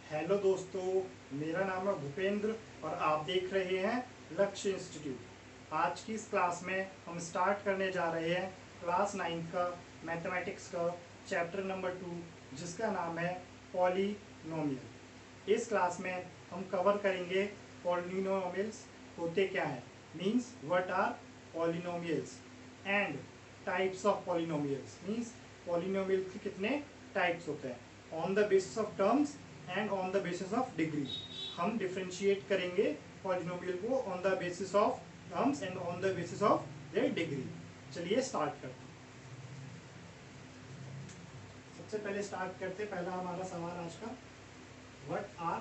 Hello दोस्तों, मेरा नाम है भूपेंद्र और आप देख रहे हैं लक्ष्य इंस्टीट्यूट। आज की इस क्लास में हम स्टार्ट करने जा रहे हैं क्लास 9 का मैथमेटिक्स का चैप्टर नंबर 2, जिसका नाम है पॉलीनोमियल। इस क्लास में हम कवर करेंगे पॉलीनोमियल्स होते क्या हैं, means what are polynomials and types of polynomials, means polynomial के कितने टाइप्स होते हैं on the basis of terms and on the basis of degree. हम डिफ्रेंशिएट करेंगे पॉलिनोमियल को on the basis of terms and on the basis of their degree. चलिए start करते हैं। सबसे पहले स्टार्ट करते, पहला हमारा सवाल आज का, what are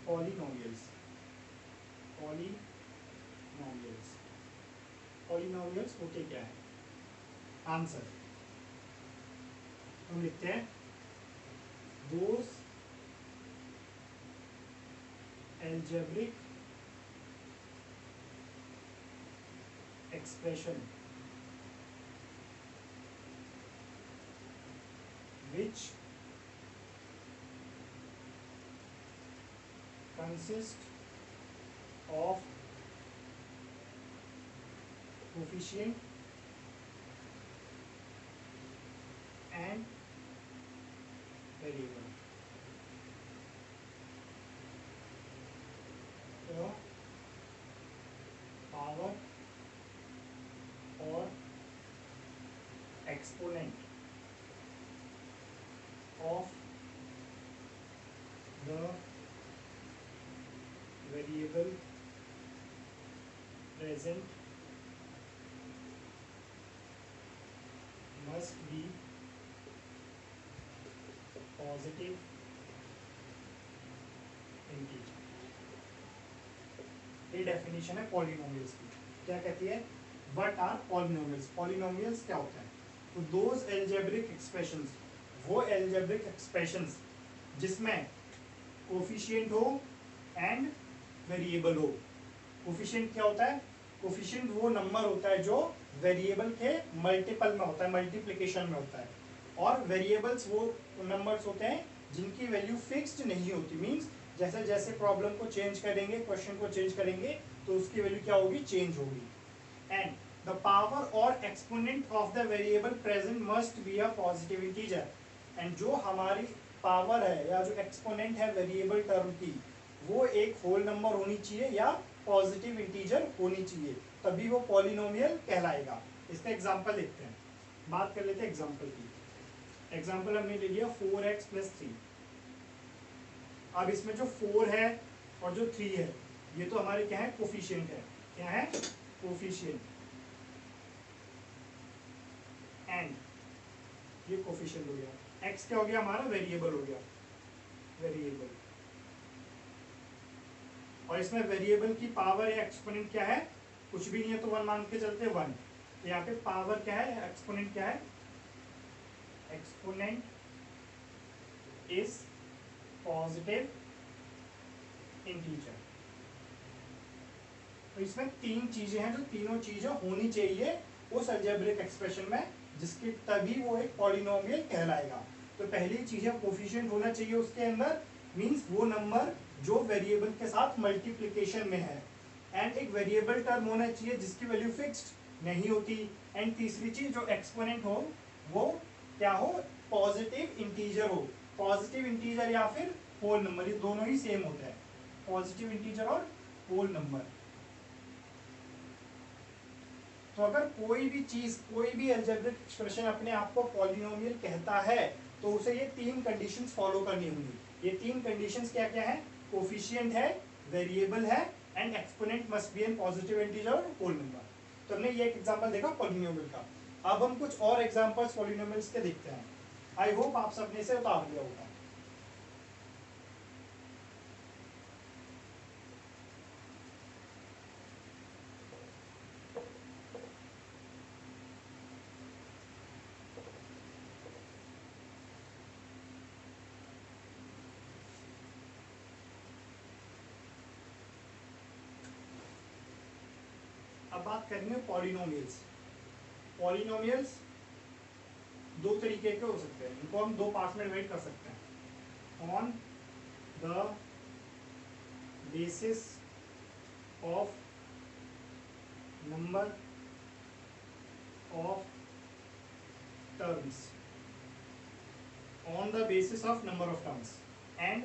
polynomials. Polynomials polynomials होते क्या है? आंसर हम लिखते हैं those algebraic expression which consist of coefficient and variable। तो पावर और exponent of the variable present must be positive integer। ये डेफिनेशन है पॉलिनोमियल्स की। क्या कहती है? What are polynomials. पॉलिनोमियल्स क्या होता है? तो दोज एल्जेब्रिक एक्सप्रेशंस, वो एल्जेब्रिक एक्सप्रेशंस जिसमें कोफिशिएंट हो एंड वेरिएबल हो। कोफिशिएंट क्या होता है? कोफिशिएंट वो नंबर होता है जो वेरिएबल के मल्टीपल में होता है, मल्टीप्लिकेशन में होता है। और वेरिएबल्स वो नंबर्स होते हैं जिनकी वैल्यू फिक्स्ड नहीं होती, मींस जैसे जैसे प्रॉब्लम को चेंज करेंगे, क्वेश्चन को चेंज करेंगे, तो उसकी वैल्यू क्या होगी? चेंज होगी। एंड द पावर और exponent of the variable present must be a positive integer. And जो हमारी पावर है या जो एक्सपोनेंट है वेरिएबल टर्म की, वो एक होल नंबर होनी चाहिए या पॉजिटिव इंटीजर होनी चाहिए, तभी वो पॉलिनोमियल कहलाएगा। इसका एग्जांपल देखते हैं, बात कर लेते हैं एग्जांपल की। एग्जांपल हमने ले लिया 4x + 3। अब इसमें जो 4 है और जो 3 है, ये तो हमारे क्या है? कोफिशिएंट है। क्या है? कोफिशिएंट। एंड ये कोफिशिएंट हो गया। x क्या हो गया? हमारा वेरिएबल हो गया, वेरिएबल। और इसमें वेरिएबल की पावर या एक्सपोनेंट क्या है? कुछ भी नहीं है तो 1 मान के चलते, 1। तो यहाँ पे पावर क्या है, एक्सपोनेंट क्या है? Exponent is positive integer. तो इसमें 3 चीजें हैं जो तीनों चीजें होनी चाहिए उस अलजेब्रिक एक्सप्रेशन में, जिसके तभी वो एक पॉलिनोमियल कहलाएगा। तो पहली चीज है कोफिशिएंट होना चाहिए उसके अंदर, मींस वो नंबर जो वेरिएबल के साथ मल्टीप्लिकेशन में है। एंड एक वेरिएबल टर्म होना चाहिए जिसकी वैल्यू फिक्स्ड नहीं होती। एंड तीसरी चीज, जो एक्सपोनेंट हो वो क्या हो? पॉजिटिव इंटीजर हो। पॉजिटिव इंटीजर या फिर होल नंबर, ये दोनों ही सेम होता है, पॉजिटिव इंटीजर और होल नंबर। तो अगर कोई भी चीज, कोई भी अलजेब्रिक एक्सप्रेशन अपने आप को पॉलिनोमियल कहता है, तो उसे ये 3 कंडीशंस फॉलो करनी होंगी। ये 3 कंडीशंस क्या क्या है? कोफिशिएंट है, वेरिएबल है, and exponent must be an positive integer और होल नंबर। तो हमने ये एक एग्जांपल देखा पॉलिनोमियल का। अब हम कुछ और एग्जांपल्स पॉलिनोमियल्स के देखते हैं। आई होप आप सबने से उतार लिया होगा। अब बात करेंगे पॉलिनोमियल्स। पॉलिनोमियल्स 2 तरीके के हो सकते हैं, इनको हम 2 पार्ट्स में डिवाइड कर सकते हैं। on the basis of number of terms, on the basis of number of terms and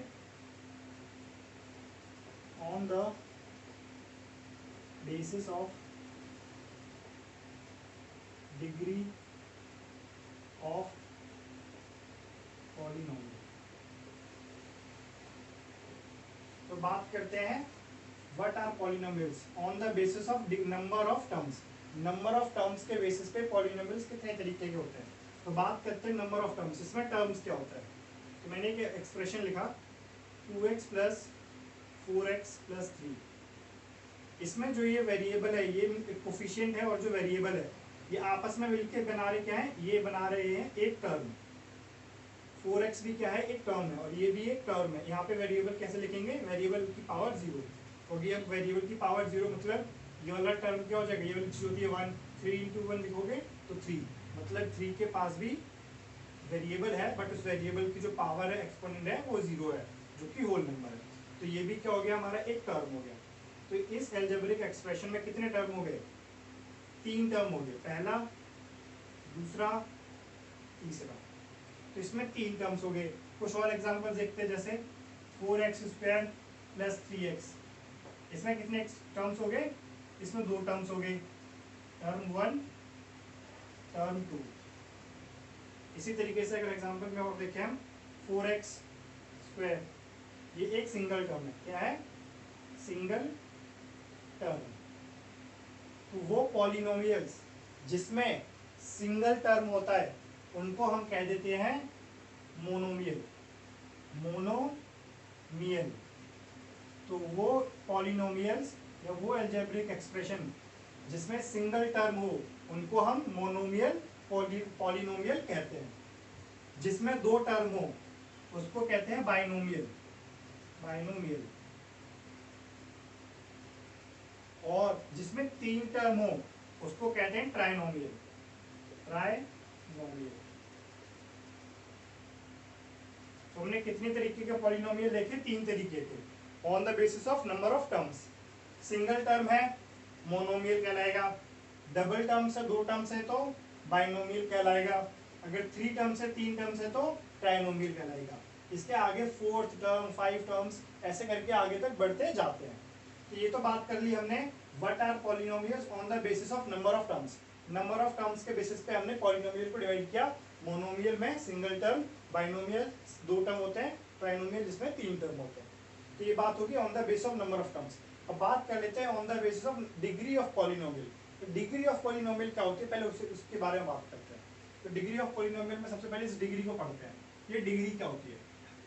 on the basis of degree of polynomial। तो बात करते हैं what are polynomials on the basis of number of terms. Number of terms के basis पे polynomials कितने तरीके के होते हैं। तो बात करते हैं नंबर ऑफ टर्म्स। इसमें टर्म्स क्या होता है, तो मैंने एक एक्सप्रेशन लिखा 2x प्लस 4x प्लस 3। इसमें जो ये वेरिएबल है, ये कोफिशिएंट है और जो वेरिएबल है ये आपस में मिलकर बना रहे क्या है, ये बना रहे हैं एक टर्म। 4x भी क्या है, एक टर्म है और ये भी एक टर्म है। यहाँ पे वेरिएबल कैसे लिखेंगे, वेरिएबल की पावर 0 होगी। अब वेरिएबल की पावर 0 मतलब ये वाला टर्म क्या हो जाएगा, ये वाली चीज होती है 1, 3 into 1 लिखोगे तो 3, मतलब 3 के पास भी वेरिएबल है बट उस वेरिएबल की जो पावर है, एक्सपोनेंट है, वो 0 है जो कि होल नंबर है। तो ये भी क्या हो गया, हमारा एक टर्म हो गया। तो इस एल्जेब्रिक एक्सप्रेशन में कितने टर्म हो गए, 3 टर्म हो गए, पहला, दूसरा, तीसरा। तो इसमें 3 टर्म्स हो गए। कुछ और एग्जांपल देखते हैं, जैसे 4x स्क्वायर प्लस 3x। इसमें कितने टर्म्स हो गए, इसमें 2 टर्म्स हो गए, टर्म 1, टर्म 2। इसी तरीके से अगर एग्जांपल में और देखें हम 4x स्क्वायर, ये एक सिंगल टर्म है, क्या है, सिंगल टर्म। तो वो पॉलिनोमियल्स जिसमें सिंगल टर्म होता है उनको हम कह देते हैं मोनोमियल। मोनोमियल। तो वो पॉलिनोमियल्स या वो अलजेब्रिक एक्सप्रेशन जिसमें सिंगल टर्म हो उनको हम मोनोमियल पॉलिनोमियल कहते हैं। जिसमें 2 टर्म हो उसको कहते हैं बाइनोमियल। बाइनोमियल। और जिसमें 3 टर्म हो उसको कहते हैं ट्राइनोमियल। ट्राइनोमियल। तो हमने कितने तरीके के पॉलिनोमियल देखे, 3 तरीके के, on the basis of number of terms. Single term है मोनोमियल कहलाएगा, डबल टर्म से 2 टर्म्स है तो बाइनोमियल कहलाएगा, अगर 3 टर्म्स है 3 टर्म्स है तो ट्राइनोमियल कहलाएगा। इसके आगे 4th टर्म 5 टर्म्स ऐसे करके आगे तक बढ़ते जाते हैं। तो ये तो बात कर ली हमने what are polynomials on the basis of number of terms. Number of terms के बेसिस पे हमने पॉलिनोमियल को डिवाइड किया। मोनोमियल में सिंगल टर्म, बाइनोमियल 2 टर्म होते हैं, ट्राइनोमियल जिसमें 3 टर्म होते हैं। तो ये बात होगी on the basis of number of terms. अब बात कर लेते हैं on the basis of degree of polynomial. तो डिग्री ऑफ पॉलिनोमियल क्या होती है, पहले उसके बारे में बात करते हैं। तो डिग्री ऑफ पॉलिनोमियल में सबसे पहले इस डिग्री को पढ़ते हैं। ये डिग्री क्या होती है,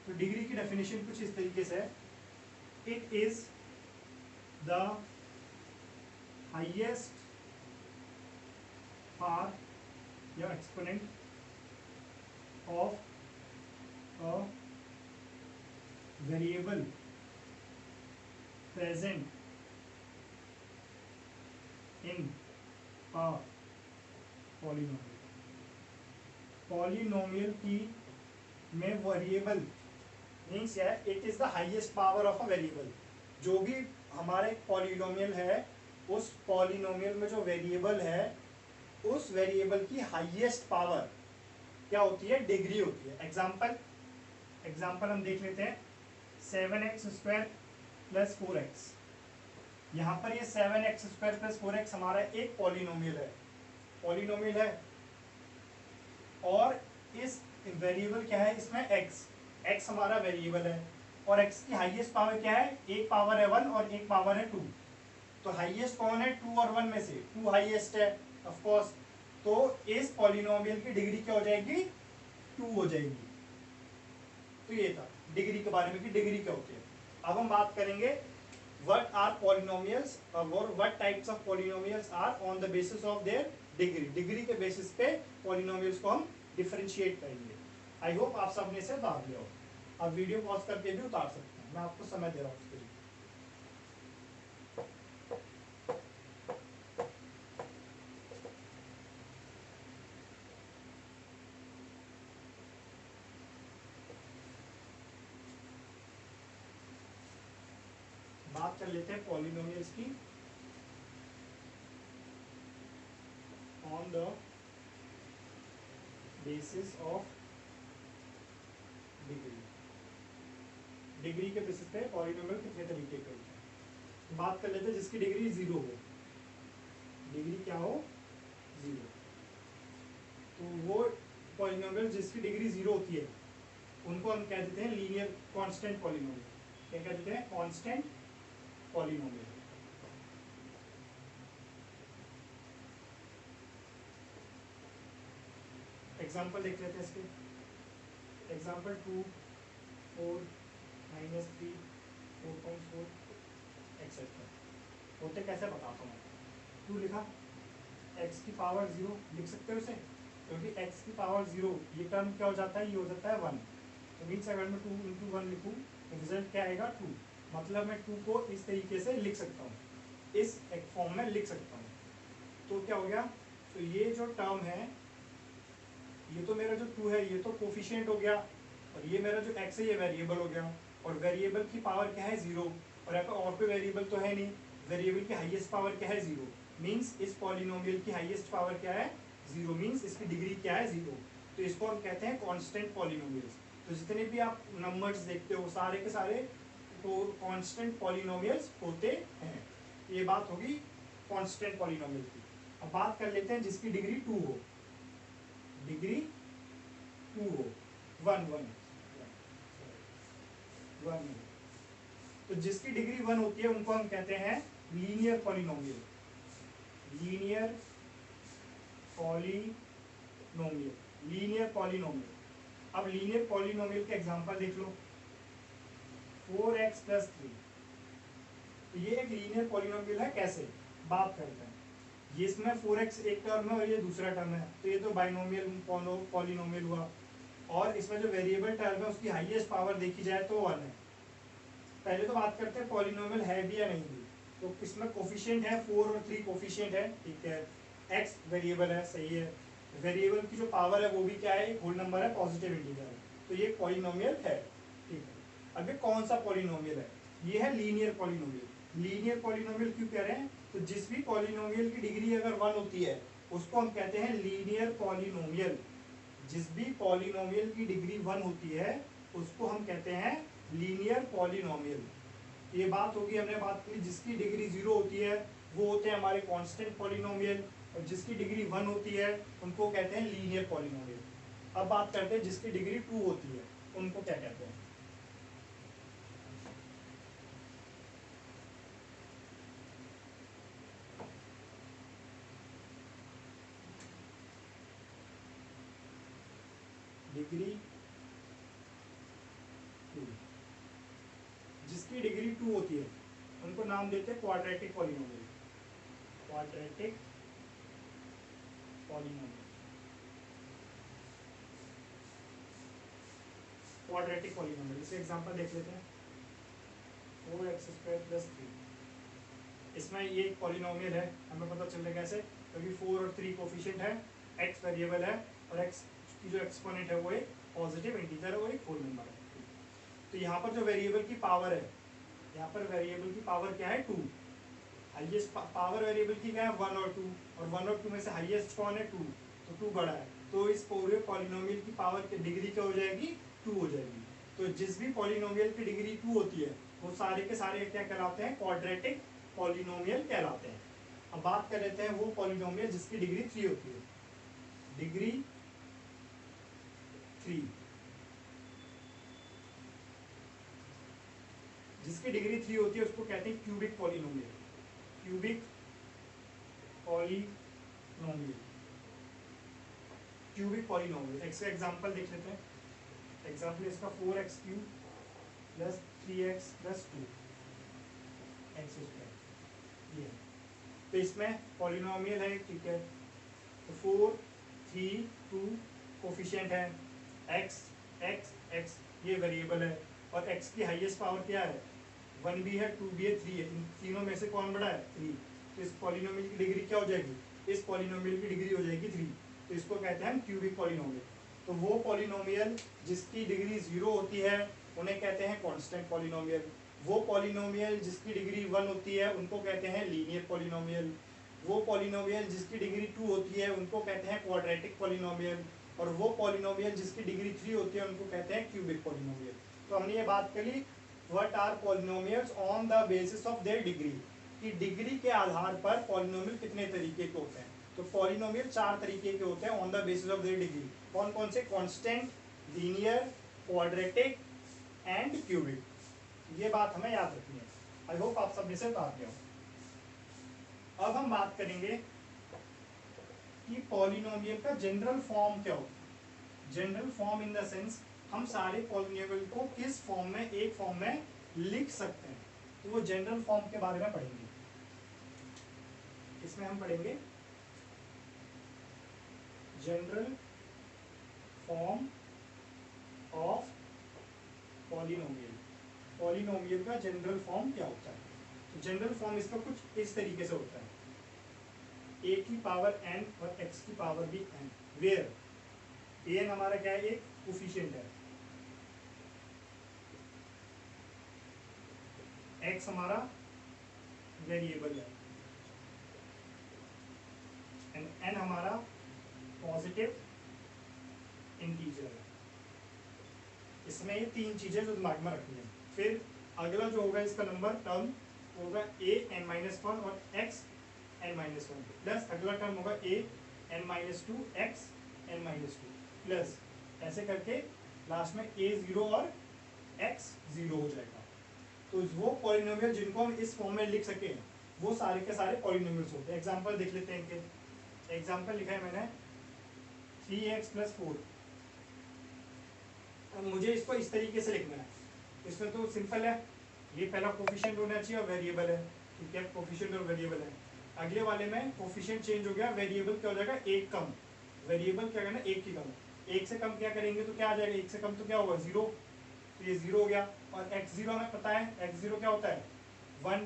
तो डिग्री की डेफिनेशन कुछ इस तरीके से है, it is the highest power या exponent of a variable present in a polynomial। Polynomial की में वेरिएबल मीन्स है it is the highest power of a variable. जो भी हमारे पॉलिनोमियल है उस पॉलिनोमियल में जो वेरिएबल है उस वेरिएबल की हाईएस्ट पावर क्या होती है, डिग्री होती है। एग्जाम्पल हम देख लेते हैं, 7x स्क्वायर प्लस 4x। यहाँ पर ये 7x स्क्वायर प्लस 4x हमारा एक पॉलिनोमियल है और इस वेरिएबल क्या है, इसमें x हमारा वेरिएबल है और x की हाईएस्ट पावर क्या है, एक पावर है 1 और एक पावर है 2। तो हाईएस्ट कौन है, 2 और 1 में से 2 हाईएस्ट है ऑफ कोर्स। तो इस पॉलिनोमियल की डिग्री क्या हो जाएगी, 2 हो जाएगी। तो ये था डिग्री के बारे में कि डिग्री क्या होती है। अब हम बात करेंगे व्हाट आर पॉलिनोमियल्स और what types of polynomials are on the basis of their degree. Degree के बेसिस पे पॉलिनोमियल्स को हम डिफरेंशिएट करेंगे। आई होप आप सबने से भाग लिया हो। आप वीडियो पॉज करके भी उतार सकते हैं, मैं आपको समय दे रहा हूँ उसके लिए। बात कर लेते हैं पॉलिनोमियल्स की on the basis of degree. Degree के बेसिस पे पॉलिनोमियल कितने तरीके के होते हैं। बात कर लेते हैं जिसकी डिग्री 0 हो, डिग्री क्या हो 0, तो वो पॉलिनोमियल जिसकी डिग्री 0 होती है उनको हम कह देते हैं लीनियर कांस्टेंट पॉलिनोमियल। क्या कह देते हैं? Constant polynomial. एग्जांपल देख लेते हैं इसके। Example 2, 4, -3, 4.4 etcetera. होते कैसे बताता हूँ। 2 लिखा, x की पावर 0 लिख सकते हो इसे, क्योंकि x की पावर 0 ये टर्म क्या हो जाता है, ये हो जाता है 1। तो मीन्स अगर मैं 2 × 1 लिखूँ तो रिजल्ट क्या आएगा 2। मतलब मैं 2 को इस तरीके से लिख सकता हूँ, इस एक फॉर्म में लिख सकता हूँ। तो क्या हो गया, तो ये जो टर्म है, ये तो मेरा जो 2 है ये तो कोफिशिएंट हो गया, और ये मेरा जो x है ये वेरिएबल हो गया, और वेरिएबल की पावर क्या है 0, और यहाँ पे और कोई वेरिएबल तो है नहीं, वेरिएबल की हाईएस्ट पावर क्या है 0। मीन्स इस पॉलिनोमियल की हाईएस्ट पावर क्या है 0, मीन्स इसकी डिग्री क्या है 0। तो इसको हम कहते हैं कांस्टेंट पॉलिनोमियल्स। तो जितने भी आप नंबर्स देखते हो सारे के सारे तो कांस्टेंट पॉलिनोमियल्स होते हैं। ये बात होगी कांस्टेंट पॉलिनोमियल की। अब बात कर लेते हैं जिसकी डिग्री 2 हो, डिग्री 2 हो, 1 तो जिसकी डिग्री 1 होती है उनको हम कहते हैं linear polynomial. Linear polynomial, linear polynomial. अब लीनियर पॉलिनोमियल के एग्जांपल देख लो। 4x + 3, तो ये एक लीनियर पॉलिनोमियल है। कैसे बात करते हैं, ये इसमें 4x एक टर्म है और ये दूसरा टर्म है, तो ये तो बाइनोमियल पॉलिनोमियल हुआ। और इसमें जो वेरिएबल टर्म है उसकी हाईएस्ट पावर देखी जाए तो 1 है। पहले तो बात करते हैं पॉलिनोमियल है भी या नहीं भी। तो इसमें कोफिशिएंट है 4 और 3 कोफिशिएंट है, ठीक है। x वेरिएबल है, सही है। वेरिएबल की जो पावर है वो भी क्या है, एक होल नंबर है, पॉजिटिव इंटीजर है, तो ये पॉलिनोमियल है, ठीक है। अब ये कौन सा पॉलिनोमियल है, ये है लीनियर पॉलिनोमियल। लीनियर पॉलिनोमियल क्यों कह रहे हैं, तो जिस भी पॉलिनोमियल की डिग्री अगर 1 होती है उसको हम कहते हैं लीनियर पॉलिनोमियल। जिस भी पॉलिनोमियल की डिग्री 1 होती है उसको हम कहते हैं लीनियर पॉलिनोमियल। ये बात होगी, हमने बात की जिसकी डिग्री 0 होती है वो होते हैं हमारे कांस्टेंट पॉलिनोमियल, और जिसकी डिग्री 1 होती है उनको कहते हैं लीनियर पॉलिनोमियल। अब बात करते हैं जिसकी डिग्री 2 होती है उनको क्या कहते हैं। डिग्री 2, जिसकी डिग्री 2 होती है उनको नाम देते हैं quadratic polynomial. Quadratic polynomial, quadratic polynomial. इसे एग्जांपल देख लेते हैं। 4x² + 3, इसमें ये एक पॉलिनोमियल है, हमें पता चल रहा कैसे, क्योंकि 4 और 3 कोफिशिएंट है, x वेरिएबल है, और x की जो एक्सपोनेंट है वो एक पॉजिटिव इंटीजर है, वो एक होल नंबर है। तो यहाँ पर जो वेरिएबल की पावर है, यहाँ पर वेरिएबल की पावर क्या है 2। हाईएस्ट पावर वेरिएबल की क्या है 1 और 2, और 1 और 2 में से हाईएस्ट कौन है 2, तो 2 बड़ा है। तो इस पूरे पॉलिनोमियल की पावर की डिग्री क्या हो जाएगी 2 हो जाएगी। तो जिस भी पॉलिनोमियल की डिग्री 2 होती है वो सारे के सारे क्या कहलाते हैं, क्वाड्रेटिक पॉलिनोमियल कहलाते हैं। अब बात कर लेते हैं वो पॉलिनोमियल जिसकी डिग्री 3 होती है। डिग्री 3, जिसकी डिग्री 3 होती है उसको कहते हैं cubic polynomial. Cubic polynomial, cubic polynomial. इसका एग्जांपल देख लेते हैं। एग्जांपल इसका 4x³ + 3x + 2 x², ये है। तो इसमें पॉलिनोमियल है, ठीक है। तो 4, 3, 2 कोफिशिएंट है, x, x, x ये वेरिएबल है, और x की हाईएस्ट पावर क्या है 1 भी है, 2 भी है, 3 है। इन तीनों में से कौन बड़ा है 3। तो इस पॉलिनोमियल की डिग्री क्या हो जाएगी, इस पॉलिनोमियल की डिग्री हो जाएगी 3। तो इसको कहते हैं हम क्यूबिक पॉलिनोमियल। तो वो पॉलिनोमियल जिसकी डिग्री 0 होती है उन्हें कहते हैं कांस्टेंट पॉलिनोमियल, वो पॉलिनोमियल जिसकी डिग्री 1 होती है उनको कहते हैं लीनियर पॉलिनोमियल। वो पॉलिनोमियल जिसकी डिग्री 2 होती है उनको कहते हैं क्वाड्रेटिक पॉलिनोमियल। और वो पॉलिनोमियल जिसकी डिग्री 3 होती है उनको कहते हैं क्यूबिक पॉलिनोमियल। तो हमने ये बात करी what are polynomials on the basis of their degree, कि डिग्री के आधार पर पॉलिनोमियल कितने तरीके के होते हैं। तो पॉलिनोमियल 4 तरीके के होते हैं on the basis of their degree. कौन कौन से? Constant, linear, quadratic and cubic. ये बात हमें याद रखनी है। आई होप आप सब में से उतार गया हो। अब हम बात करेंगे कि पॉलिनोमियल का जनरल फॉर्म क्या होता है। General form in the sense हम सारे पॉलिनोमियल को किस फॉर्म में, एक फॉर्म में लिख सकते हैं। तो वो जनरल फॉर्म के बारे में पढ़ेंगे। इसमें हम पढ़ेंगे general form of polynomial. Polynomial का जनरल फॉर्म क्या होता है? तो जनरल फॉर्म इसका कुछ इस तरीके से होता है, a की पावर n और x की पावर भी n, वेयर an हमारा क्या है? एक कोफिशिएंट है, x हमारा वेरिएबल है एंड n हमारा पॉजिटिव इंटीजर है। इसमें ये 3 चीजें जो दिमाग में रखनी है। फिर अगला जो होगा इसका नंबर टर्म होगा a n-1 और x n-1 प्लस अगला टर्म होगा a n-2 x n-2 plus ऐसे करके लास्ट में a 0 और x 0 हो जाएगा। तो वो पॉलिनोमियल जिनको हम इस फॉर्म में लिख सके वो सारे के सारे पॉलिनोमियल्स होते हैं। एग्जांपल देख लेते हैं इनके। एग्जांपल लिखा है मैंने 3x + 4। अब मुझे इसको इस तरीके से लिखना है। इसमें तो सिंपल है, ये पहला कोफिशिएंट होना चाहिए और वेरिएबल है, ठीक है, कोफिशिएंट और वेरिएबल है। अगले वाले में कोफिशिएंट चेंज हो गया, वेरिएबल क्या हो जाएगा? 1 कम। वेरिएबल क्या करना? 1 की कम। 1 से कम क्या करेंगे तो क्या आ जाएगा? 1 से कम तो क्या होगा? 0। तो ये 0 हो गया। और x0 हमें पता है, x0 क्या होता है? 1।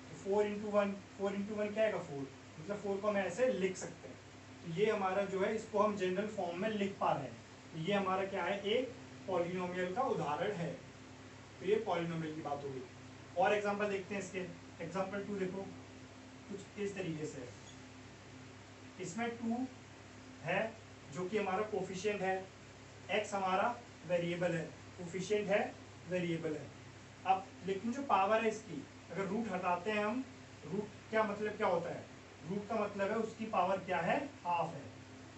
तो 4 × 1, 4 × 1 क्या आएगा? 4। मतलब 4 को हम ऐसे लिख सकते हैं। तो ये हमारा जो है इसको हम जनरल फॉर्म में लिख पा रहे हैं। तो ये हमारा क्या है? एक पॉलिनोमियल का उदाहरण है। तो ये पॉलिनोमियल की बात होगी। और एग्जांपल देखते हैं इसके। एग्जांपल 2 देखो, कुछ इस तरीके से है। इसमें 2 है जो कि हमारा कोफिशिएंट है, x हमारा वेरिएबल है, कोफिशिएंट है, वेरिएबल है। अब लेकिन जो पावर है इसकी, अगर रूट हटाते हैं हम, रूट क्या मतलब क्या होता है? रूट का मतलब है उसकी पावर क्या है? हाफ है।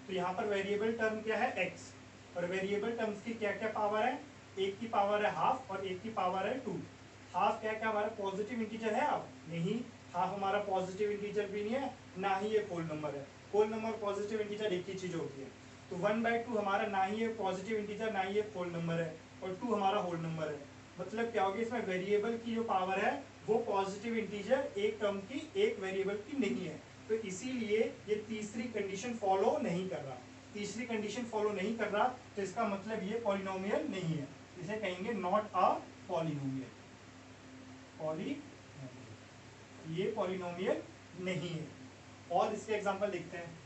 तो यहाँ पर वेरिएबल टर्म क्या है? x। और वेरिएबल टर्म्स की क्या क्या पावर है? 1 की पावर है हाफ और 1 की पावर है 2। हाफ क्या क्या हमारा पॉजिटिव इंटीजर है? अब नहीं, हाफ हमारा पॉजिटिव इंटीजर भी नहीं है, ना ही ये होल नंबर है। होल नंबर पॉजिटिव इंटीजर एक ही चीज होती है। तो 1/2 हमारा ना ही ये पॉजिटिव इंटीजर ना ही ये होल नंबर है, और 2 हमारा होल नंबर है। मतलब क्या होगी? इसमें वेरिएबल की जो पावर है वो पॉजिटिव इंटीजर एक टर्म की, एक वेरिएबल की नहीं है। तो इसीलिए ये तीसरी कंडीशन फॉलो नहीं कर रहा। तीसरी कंडीशन फॉलो नहीं कर रहा तो इसका मतलब ये पॉलिनोमियल नहीं है। इसे कहेंगे नॉट अ पॉलिनोमियल। ये पॉलिनोमियल नहीं है। और इसके एग्जांपल देखते हैं।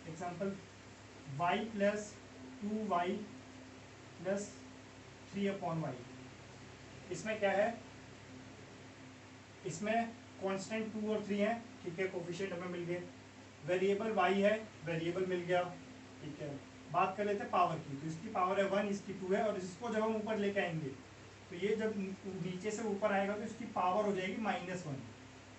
Example y + 2y + 3/y। इसमें क्या है? इसमें कांस्टेंट 2 और 3 है, ठीक है, कोफिशिएंट हमें मिल गए। वेरिएबल y है, वेरिएबल मिल गया, ठीक है। बात कर लेते हैं पावर की। तो इसकी पावर है 1, इसकी 2 है, और इसको जब हम ऊपर लेके आएंगे तो ये जब नीचे से ऊपर आएगा तो इसकी पावर हो जाएगी -1।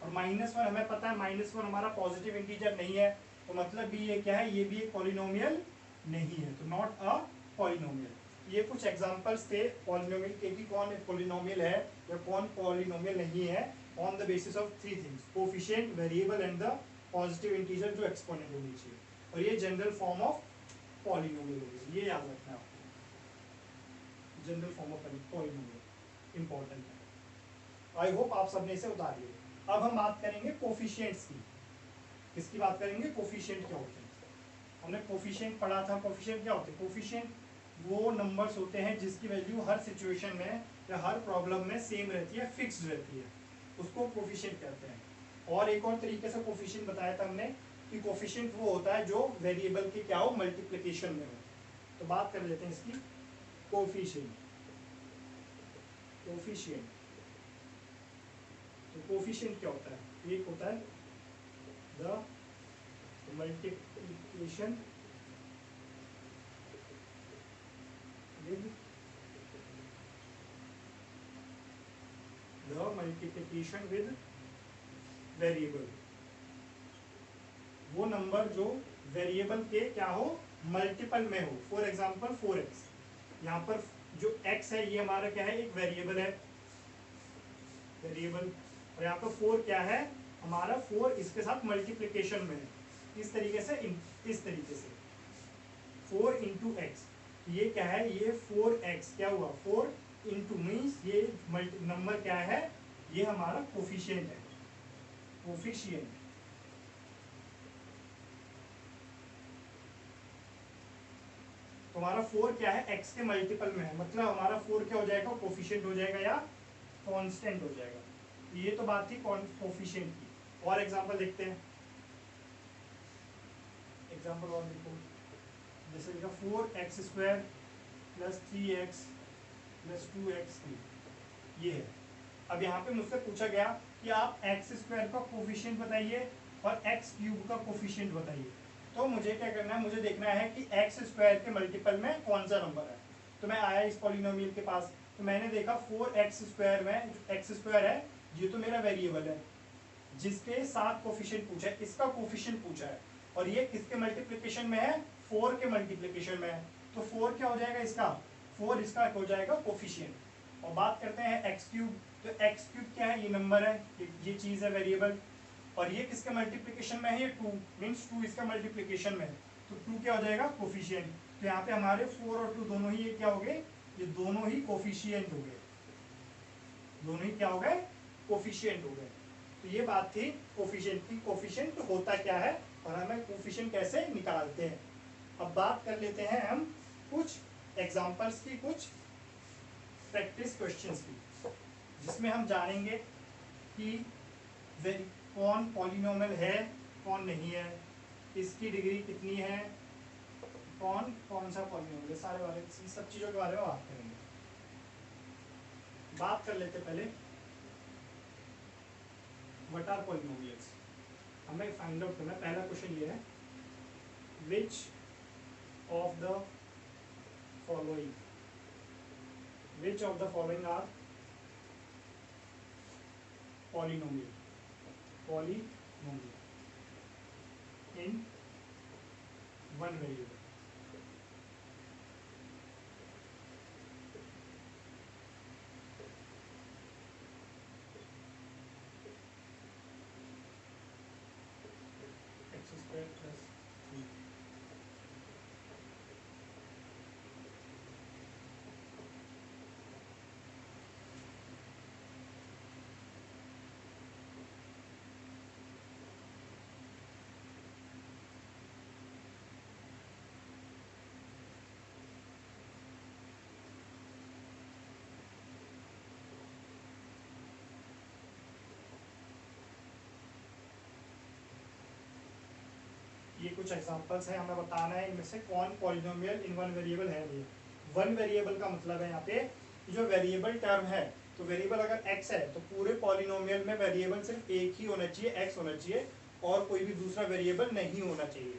और -1 हमें पता है, -1 हमारा पॉजिटिव इंटीजर नहीं है, तो मतलब भी ये क्या है? ये भी एक पॉलिनोमियल नहीं है। तो नॉट अ पॉलिनोमियल। ये कुछ एग्जांपल्स थे पॉलिनोमियल के कि कौन पॉलिनोमियल है या कौन पॉलिनोमियल नहीं है, on the basis of 3 things: coefficient, variable and the positive integer जो एक्सपोनेंट होनी चाहिए। और ये जनरल फॉर्म ऑफ पॉलिनोमियल होगी, ये याद रखना है आपको। General form of polynomial important है। आई होप आप सबने इसे उतार लिया। अब हम बात करेंगे कोफिशिएंट्स की। किसकी बात करेंगे? कोफिशिएंट क्या होते हैं। हमने कोफिशिएंट पढ़ा था। कोफिशिएंट क्या होते हैं? कोफिशिएंट वो नंबर्स होते हैं जिसकी वैल्यू हर सिचुएशन में या हर प्रॉब्लम में सेम रहती है, फिक्स्ड रहती है, उसको कोफिशिएंट कहते हैं। और एक और तरीके से कोफिशिएंट बताया था हमने कि कोफिशिएंट वो होता है जो वेरिएबल की क्या हो? मल्टीप्लिकेशन में हो। तो बात कर लेते हैं इसकी। Coefficient coefficient. तो कोफिशिएंट क्या होता है? एक होता है द मल्टीप्लिकेशन विद वेरिएबल, वो नंबर जो वेरिएबल के क्या हो, मल्टीपल में हो। फॉर एग्जांपल 4x, यहाँ पर जो x है ये हमारा क्या है, एक वेरिएबल है, वेरिएबल। और यहाँ पर 4 क्या है हमारा, 4 इसके साथ मल्टीप्लिकेशन में है। इस तरीके से 4 इंटू एक्स, ये क्या है, ये 4x क्या हुआ, 4 इंटू मीन्स ये नंबर क्या है, ये हमारा कोफिशिएंट है, कोफिशिएंट। तो हमारा 4 क्या है, x के मल्टीपल में है, मतलब हमारा 4 क्या हो जाएगा, कोफिशिएंट हो जाएगा या कांस्टेंट हो जाएगा। ये तो बात थी कोफिशिएंट की। और एग्जांपल देखते हैं, एग्जांपल और देखो, जैसे लिखा 4x square plus 3x plus 2x3, ये है। अब यहाँ पे मुझसे पूछा गया कि आप x स्क्वायर का कोफिशिएंट बताइए और x क्यूब का कोफिशिएंट बताइए। तो मुझे क्या करना है, मुझे देखना है कि x स्क्वायर के मल्टीपल में कौन सा नंबर है। तो मैं आया इस पॉलिनोमियल के पास, तो मैंने देखा 4x स्क्वायर में जो x स्क्वायर है ये तो मेरा वेरिएबल है जिसके साथ कोफिशिएंट पूछा है, इसका कोफिशिएंट पूछा है, और ये किसके मल्टीप्लिकेशन में है, 4 के मल्टीप्लिकेशन में है। तो 4 क्या हो जाएगा इसका, 4 इसका हो जाएगा कोफिशिएंट। और बात करते हैं एक्स क्यूब, तो एक्स क्यूब क्या है, ये नंबर है, ये चीज है वेरिएबल, और ये किसके मल्टीप्लिकेशन में है, ये 2 मीन्स 2 इसका मल्टीप्लिकेशन में है, तो 2 क्या हो जाएगा, कोफिशिएंट। तो यहाँ पे हमारे 4 और 2 दोनों ही ये क्या हो गए, ये दोनों ही कोफिशिएंट हो गए, दोनों ही क्या हो गए, कोफिशिएंट हो गए। तो ये बात थी कोफिशिएंट की, कोफिशिएंट होता क्या है और हमें कोफिशिएंट कैसे निकालते हैं। अब बात कर लेते हैं हम कुछ एग्जांपल्स की, कुछ प्रैक्टिस क्वेश्चंस की, जिसमें हम जानेंगे कि कौन पॉलिनोमियल है, कौन नहीं है, इसकी डिग्री कितनी है, कौन सा पॉलिनोमियल है, सारे वाले सब चीजों के बारे में बात करेंगे। बात कर लेते पहले व्हाट आर पॉलिनोमियल्स, हमें फाइंड आउट करना है। पहला क्वेश्चन ये है, which of the following are polynomial in one variable। x square plus 3। ये कुछ एग्जांपल्स हैं, हमें बताना है इनमें से कौन पॉलिनोमियल इन वन वेरिएबल है नहीं। वन वेरिएबल का मतलब है यहाँ पे जो वेरिएबल टर्म है, तो वेरिएबल अगर x है तो पूरे पॉलिनोमियल में वेरिएबल सिर्फ एक ही होना चाहिए, x होना चाहिए, और कोई भी दूसरा वेरिएबल नहीं होना चाहिए।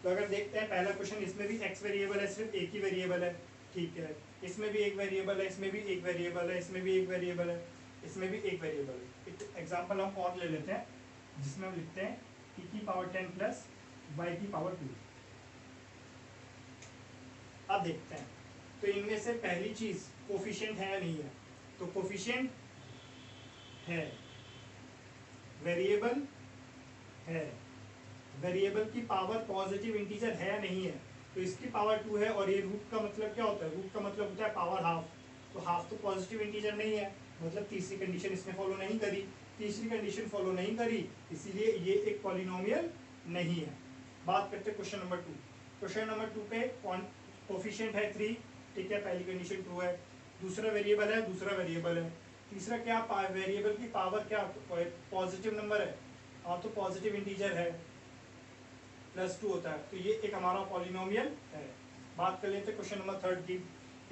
तो अगर देखते हैं पहला क्वेश्चन, इसमें भी x वेरिएबल है, सिर्फ एक ही वेरिएबल है, ठीक है, इसमें भी एक वेरिएबल है, इसमें भी एक वेरिएबल है, इसमें भी एक वेरिएबल है, इसमें भी एक वेरिएबल है। एग्जाम्पल हम और ले लेते हैं, जिसमें हम लिखते हैं e⁻10 प्लस y⁻2। अब देखते हैं, तो इनमें से पहली चीज कोफिशिएंट है या नहीं है, तो कोफिशिएंट है, वेरिएबल है, वेरिएबल की पावर पॉजिटिव इंटीजर है या नहीं है, तो इसकी पावर 2 है, और ये रूट का मतलब क्या होता है, रूट का मतलब होता है पावर हाफ, तो हाफ तो पॉजिटिव इंटीजर नहीं है, मतलब तीसरी कंडीशन इसने फॉलो नहीं करी, तीसरी कंडीशन फॉलो नहीं करी, इसीलिए ये एक पॉलिनोमियल नहीं है। बात करते हैं क्वेश्चन नंबर 2। क्वेश्चन नंबर 2 पे कोफिशिएंट है 3, ठीक है, पहली कंडीशन ट्रू है, दूसरा वेरिएबल है, दूसरा वेरिएबल है, तीसरा क्या, वेरिएबल की पावर क्या, पॉजिटिव नंबर है, हाँ तो पॉजिटिव इंटीजर है, +2 होता है, तो ये एक हमारा पॉलिनोमियल है। बात कर लेते हैं क्वेश्चन नंबर 3 की,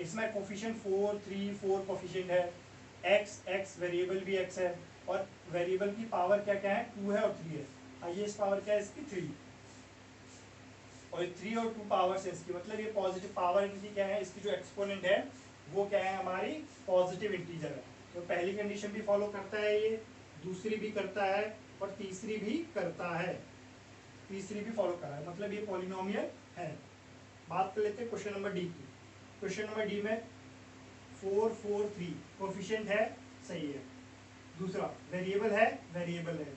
इसमें कोफिशिएंट 4, 3, 4 कोफिशिएंट है, एक्स एक्स वेरिएबल भी एक्स है, और वेरिएबल की पावर क्या क्या है, 2 है और 3 है। हाईएस्ट पावर क्या है इसकी, 3, और 3 और 2 पावर्स है इसकी, मतलब ये पॉजिटिव पावर इनकी क्या है, इसकी जो एक्सपोनेंट है वो क्या है हमारी पॉजिटिव इंटीजर है। तो पहली कंडीशन भी फॉलो करता है ये, दूसरी भी करता है और तीसरी भी करता है, तीसरी भी फॉलो कर रहा है, मतलब ये पॉलिनोमियल है। बात कर लेते हैं क्वेश्चन नंबर डी की। क्वेश्चन नंबर डी में 4 4 3 कोफिशिएंट है, सही है। दूसरा वेरिएबल है, वेरिएबल है।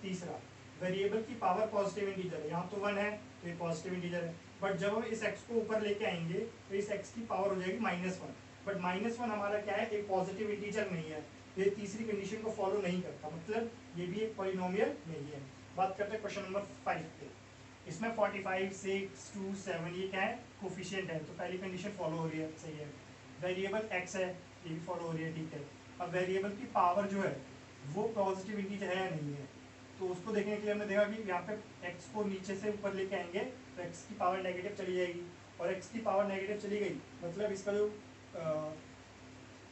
तीसरा वेरिएबल की पावर पॉजिटिव इंटीजर है, यहाँ तो 1 है तो ये पॉजिटिव इंटीजर है, बट जब हम इस x को ऊपर लेके आएंगे तो इस x की पावर हो जाएगी -1, बट -1 हमारा क्या है, एक पॉजिटिव इंटीजर नहीं है, ये तीसरी कंडीशन को फॉलो नहीं करता, मतलब ये भी एक पॉलिनोमियल नहीं है। बात करते हैं क्वेश्चन नंबर 5 पे। इसमें 45 6 2 7 ये क्या है, कोफिशिएंट है, तो पहली कंडीशन फॉलो हो रही है, सही है। वेरिएबल x है, ये भी फॉलो हो रही है, ठीक है। अब वेरिएबल की पावर जो है वो पॉजिटिव इंटीजर है या नहीं है, तो उसको देखने के लिए हमने देखा कि यहाँ पे x को नीचे से ऊपर लेके आएंगे तो x की पावर नेगेटिव चली जाएगी, और x की पावर नेगेटिव चली गई मतलब इसका जो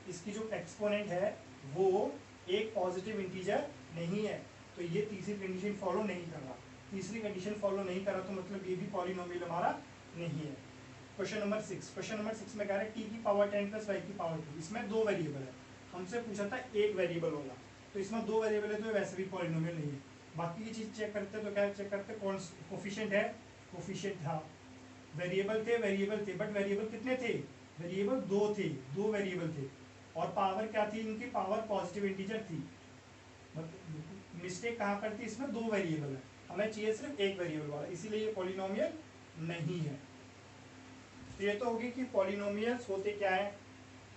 इसकी जो एक्सपोनेंट है वो एक पॉजिटिव इंटीजर नहीं है, तो ये तीसरी कंडीशन फॉलो नहीं कर रहा। तीसरी कंडीशन फॉलो नहीं कर रहा तो मतलब ये भी पॉलिनोमियल हमारा नहीं है। क्वेश्चन नंबर 6, क्वेश्चन नंबर 6 में कह रहा है t की पावर 10 प्लस y की पावर 2, इसमें 2 वेरिएबल है, हमसे पूछा था एक वेरिएबल होगा, तो इसमें 2 वेरिएबल है तो वैसे भी पॉलिनोमियल नहीं है। बाकी की चीज चेक करते हैं तो क्या चेक करते हैं, कौन कोफिशिएंट है, कोफिशिएंट था, वेरिएबल थे, बट वेरिएबल कितने थे, वेरिएबल 2 थे, 2 वेरिएबल थे, और पावर क्या थी इनकी, पावर पॉजिटिव इंटीजर थी। मतलब मिस्टेक कहाँ पर थी, इसमें 2 वेरिएबल है, हमें चाहिए सिर्फ एक वेरिएबल वाला, इसीलिए ये पॉलिनोमियल नहीं है। तो ये तो होगी कि पॉलिनोमियल्स होते क्या है,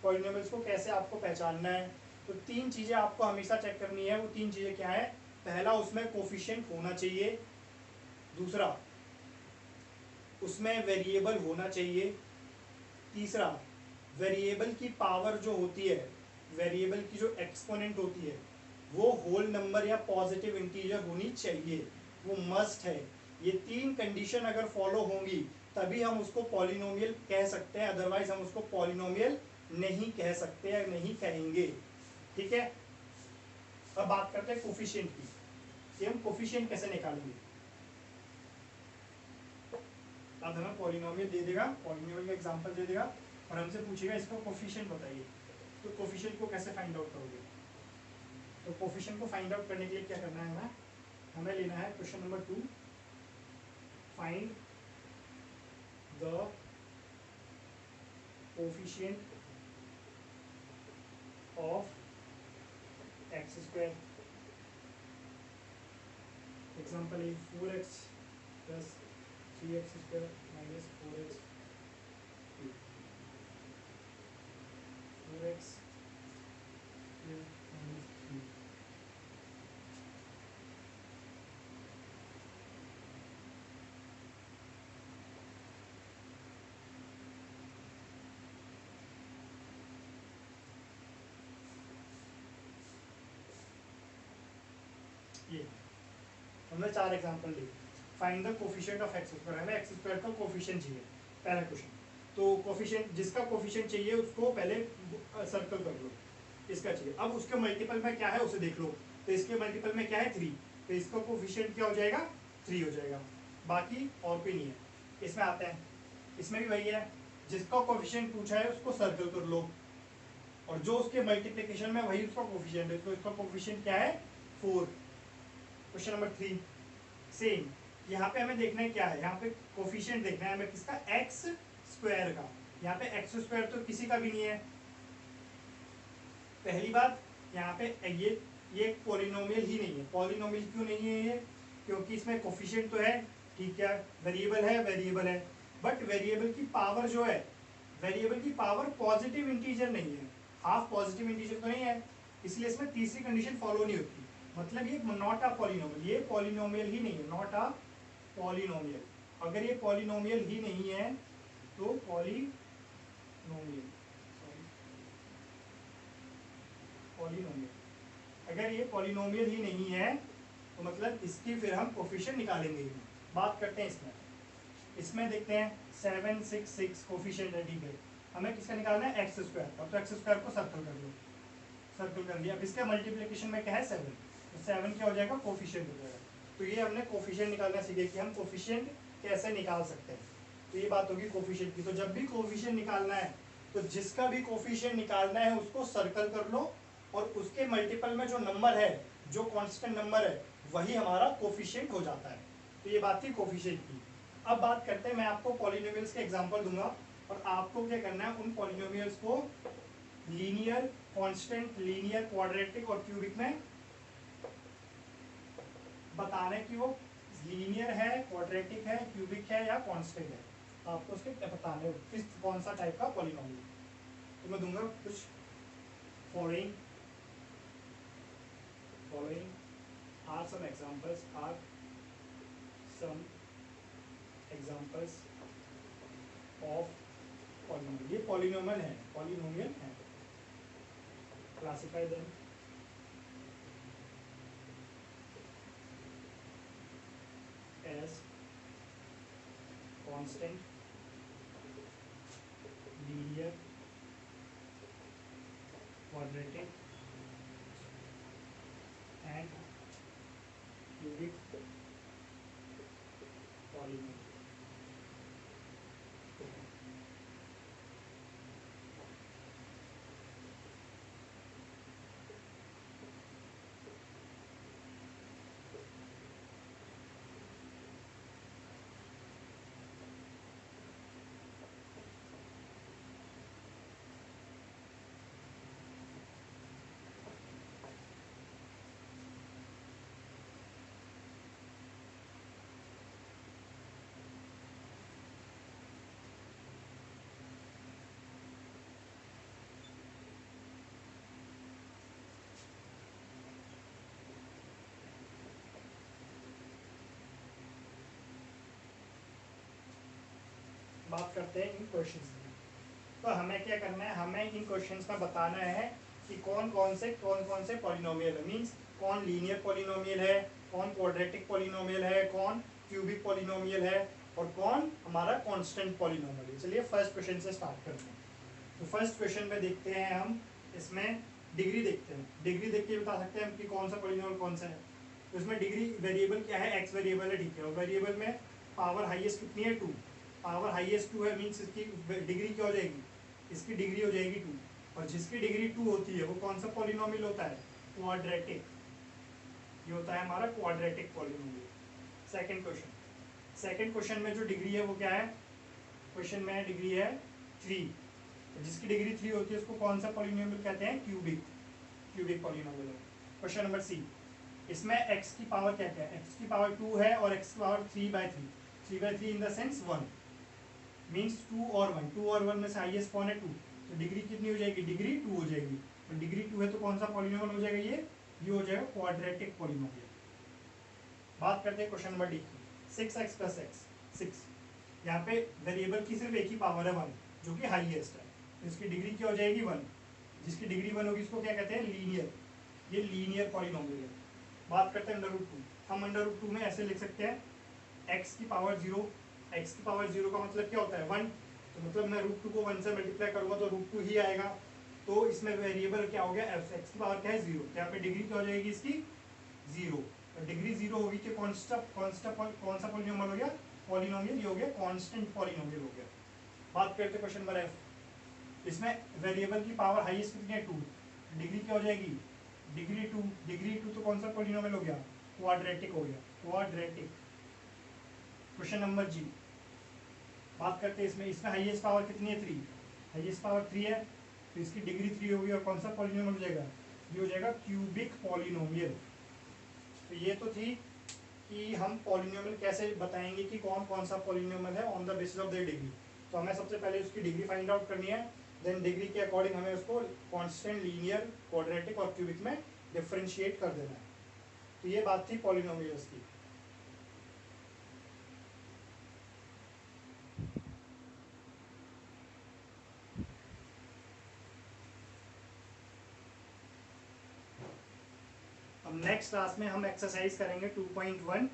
पॉलिनोमियल्स को कैसे आपको पहचानना है। तो 3 चीजें आपको हमेशा चेक करनी है, वो 3 चीजें क्या है, पहला उसमें कोफिशिएंट होना चाहिए, दूसरा उसमें वेरिएबल होना चाहिए, तीसरा वेरिएबल की पावर जो होती है, वेरिएबल की जो एक्सपोनेंट होती है वो होल नंबर या पॉजिटिव इंटीजर होनी चाहिए, वो मस्ट है। ये 3 कंडीशन अगर फॉलो होंगी तभी हम उसको पॉलिनोमियल कह सकते हैं, अदरवाइज हम उसको पॉलिनोमियल नहीं कह सकते या नहीं कहेंगे, ठीक है। अब बात करते हैं कोफिशिएंट की, कि हम कोफिशिएंट कैसे निकालेंगे। अब हमें पॉलिनोमियल दे देगा, पॉलिनोमियल का एग्जांपल दे देगा और हमसे पूछेगा इसका कोफिशिएंट बताइए, तो कोफिशिएंट को कैसे फाइंड आउट करोगे। तो कोफिशिएंट को फाइंड आउट करने के लिए क्या करना है, हमें लेना है question number 2, find the coefficient of x square. Example है 4x plus 3x square minus 4x 4x minus 3। ये हमने 4 एग्जांपल लिए। Find the coefficient of x square, हमें एक्स स्क्वायर का कोफिशिएंट चाहिए, पहला क्वेश्चन। तो कोफिशिएंट जिसका कोफिशिएंट चाहिए उसको पहले सर्कल कर लो, इसका चाहिए। अब उसके मल्टीपल में क्या है उसे देख लो, तो इसके मल्टीपल में क्या है 3, तो इसका कोफिशिएंट क्या हो जाएगा 3 हो जाएगा, बाकी और कोई नहीं है। इसमें आते हैं, इसमें भी वही है, जिसका कोफिशिएंट पूछा है उसको सर्कल कर लो, और जो उसके मल्टीप्लिकेशन में वही उसका कोफिशिएंट है, तो इसका कोफिशिएंट क्या है 4। क्वेश्चन नंबर 3 सेम, यहाँ पे हमें देखना है क्या है, यहाँ पे कोफिशिएंट देखना है हमें किसका, एक्स स्क्वायर का। यहाँ पे एक्स स्क्वायर तो किसी का भी नहीं है, पहली बात। यहाँ पे ये एक पॉलिनोमियल ही नहीं है। पॉलिनोमियल क्यों नहीं है ये, क्योंकि इसमें कोफिशिएंट तो है, ठीक है, वेरिएबल है, बट वेरिएबल की पावर जो है, वेरिएबल की पावर पॉजिटिव इंटीजर नहीं है, हाफ पॉजिटिव इंटीजर तो नहीं है, इसलिए इसमें तीसरी कंडीशन फॉलो नहीं होती, मतलब ये नॉट अ पॉलिनोमियल, ये पॉलिनोमियल ही नहीं है, नॉट अ पॉलिनोमियल। अगर ये पॉलिनोमियल ही नहीं है तो पॉलिनोमियल अगर ये पॉलिनोमियल ही नहीं है तो मतलब इसकी फिर हम कोफिशिएंट निकालेंगे ही। बात करते हैं इसमें देखते हैं 7 6 6 कोफिशिएंट है, ठीक है। हमें किसका निकालना है, एक्स स्क्वायर का, तो एक्स स्क्वायर को सर्कल कर लो, सर्कल कर दिया। अब इसका मल्टीप्लिकेशन में क्या है 7, तो 7 क्या हो जाएगा कोफिशिएंट हो जाएगा। तो ये हमने कोफिशिएंट निकालना सीखे कि हम कोफिशिएंट कैसे निकाल सकते हैं। तो ये बात होगी कोफिशिएंट की। तो जब भी कोफिशिएंट निकालना है तो जिसका भी कोफिशिएंट निकालना है उसको सर्कल कर लो और उसके मल्टीपल में जो नंबर है, जो कांस्टेंट नंबर है, वही हमारा कोफिशिएंट हो जाता है। तो ये बात थी कोफिशिएंट की। अब बात करते हैं, मैं आपको पॉलिनोमियल्स के एग्जांपल दूंगा और आपको क्या करना है, उन पॉलिनोमियल्स को लीनियर, कांस्टेंट, लीनियर, क्वाड्रेटिक और क्यूबिक में बताना है कि वो लीनियर है, क्वाड्रेटिक है, क्यूबिक है या कांस्टेंट है। आपको उसके बताने किस कौन सा टाइप का पॉलिनोमियल। तो मैं दूंगा कुछ following are some examples of polynomial. ये पॉलिनोमियल है। Classify them as constant, linear, quadratic and cubic polynomial। बात करते हैं इन क्वेश्चंस की। तो हमें क्या करना है, हमें इन क्वेश्चंस में बताना है कि कौन कौन से पॉलिनोमियल है, मींस कौन लीनियर पॉलिनोमियल है, कौन क्वाड्रेटिक पॉलिनोमियल है, कौन क्यूबिक पॉलिनोमियल है और कौन हमारा कांस्टेंट पॉलिनोमियल है। चलिए फर्स्ट क्वेश्चन से स्टार्ट करते हैं। तो फर्स्ट क्वेश्चन में देखते हैं हम, इसमें डिग्री देखते हैं। डिग्री देख के बता सकते हैं हम कि कौन सा पॉलिनोमियल कौन सा है। तो इसमें डिग्री वेरिएबल क्या है, एक्स वेरिएबल है, ठीक है। और वेरिएबल में पावर हाईएस्ट कितनी है 2, पावर हाईएस्ट 2 है, मीन्स इसकी डिग्री क्या हो जाएगी, इसकी डिग्री हो जाएगी 2। और जिसकी डिग्री 2 होती है वो कौन सा पॉलिनोमियल होता है, क्वाड्रेटिक। ये होता है हमारा क्वाड्रेटिक पॉलिनोमियल। सेकंड क्वेश्चन में जो डिग्री है वो क्या है, क्वेश्चन में डिग्री है 3। तो जिसकी डिग्री 3 होती है उसको कौन सा पॉलिनोमियल कहते हैं, क्यूबिक पॉलिनोमियल है। क्वेश्चन नंबर सी, इसमें x की पावर क्या क्या है, x की पावर 2 है और x की power 3/3 in the sense 1, means 2 और 1 में से हाईएस्ट कौन है 2, तो डिग्री कितनी हो जाएगी, डिग्री 2 हो जाएगी। तो डिग्री 2 है तो कौन सा पॉलिनोमियल हो जाएगा, ये हो जाएगा क्वाड्रेटिक पॉलिनोमियल। बात करते हैं क्वेश्चन नंबर डी की, 6x + x 6। यहाँ पे वेरिएबल की सिर्फ एक ही पावर है 1, जो कि हाईएस्ट है, तो इसकी डिग्री क्या हो जाएगी 1। जिसकी डिग्री 1 होगी इसको क्या कहते हैं, लीनियर। ये लीनियर पॉलिनोमियल है। बात करते हैं √2। हम √2 में ऐसे लिख सकते हैं x की पावर 0। x की पावर 0 का मतलब क्या होता है 1, तो मतलब मैं √2 को 1 से मल्टीप्लाई करूंगा तो √2 ही आएगा। तो इसमें वेरिएबल क्या हो गया, x की पावर क्या है 0, तो यहाँ पे डिग्री क्या हो जाएगी इसकी 0। और डिग्री 0 होगी कि कौन सा पॉलिनोमियल हो गया, पॉलिनोमियल, ये हो गया कांस्टेंट पॉलिनोमियल हो गया। बात करते हैं क्वेश्चन नंबर एफ, इसमें वेरिएबल की पावर हाईएस्ट कितनी है 2, डिग्री क्या हो जाएगी, डिग्री 2 तो कौन सा पॉलिनोमियल हो गया, क्वाड्रेटिक हो गया, क्वाड्रेटिक। क्वेश्चन नंबर जी, बात करते हैं इसमें हाईएस्ट पावर कितनी है 3, हाईएस्ट पावर 3 है, तो इसकी डिग्री 3 होगी और कौन सा पॉलिनोमियल हो जाएगा, ये हो जाएगा क्यूबिक पॉलिनोमियल। तो ये तो थी कि हम पॉलिनोमियल कैसे बताएंगे कि कौन सा पॉलिनोमियल है on the basis of the degree. तो हमें सबसे पहले उसकी डिग्री फाइंड आउट करनी है, देन डिग्री के अकॉर्डिंग हमें उसको कांस्टेंट, लीनियर, क्वाड्रेटिक और क्यूबिक में डिफरेंशिएट कर देना है। तो ये बात थी पॉलिनोमियल्स की। अब नेक्स्ट क्लास में हम एक्सरसाइज करेंगे 2.1।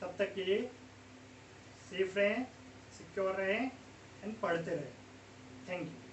तब तक के लिए सेफ रहें, सिक्योर रहें एंड पढ़ते रहें। Thank you.